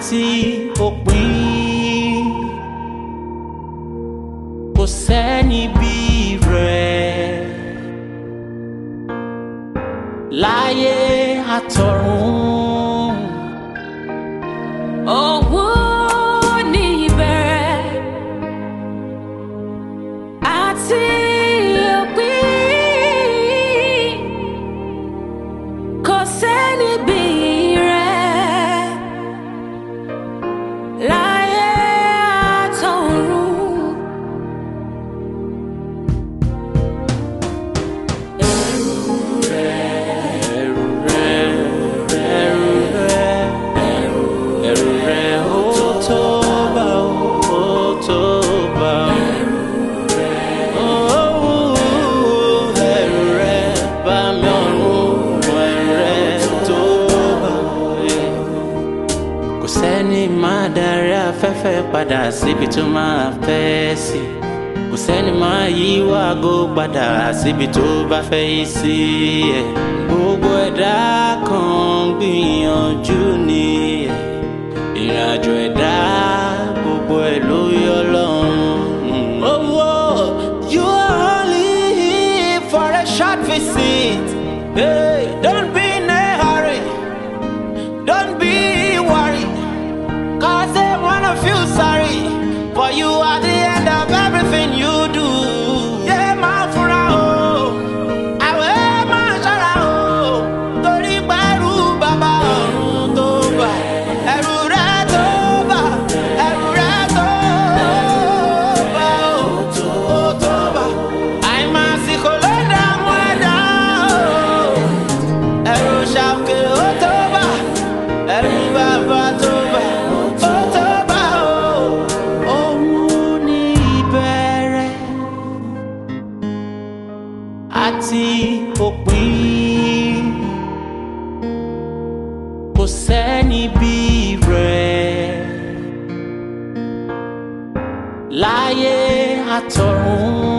àti òpin kò sẹ́ni bí rẹ̀ láyé àtọ̀run. Owó ní ìbẹ̀rẹ̀ àti òpin kò sẹ́ni bí rẹ̀ láyé àtọ̀run. Ẹ̀rù rẹ̀ ó tó bá ó tó bá ẹ̀rù rẹ̀ bá mi ọ̀run ẹ̀rù rẹ̀ tó bá. Kò sẹ́ni máa darí afẹ́fẹ́ padà síbi tó máa fẹ́ sí. Kò sẹ́ni máa yí wágò padà síbi tó bá fẹ́ yí sí. Gbogbo ẹ̀dá kan gbìyànjú ni ìrìnàjò ẹ̀dá gbogbo ẹ̀ ló yọ lọ́rùn. Oh, you are only here for a short visit. Hey, don't be in a hurry, don't be worried, 'cause they wanna feel sorry for you at the end of everything you do. Yeah, máa fura o, àwẹ̀ máa ṣọ́ra o, torí pẹ̀lú bàbá ọ̀run tó bá. Ẹ̀rù rẹ̀ tó bá, ẹ̀rù rẹ̀ tó bá o, ó tó bá. Àìmásìkò ló dààmú ẹ̀dá o, ẹ̀rù ṣàkè ó tó bá, ẹ̀rù bàbá tó bá, ó tó bá o. Òun ní ìbẹ̀rẹ̀ àti òpin kò sẹ́ni bí rẹ̀ láyé àtọ̀run.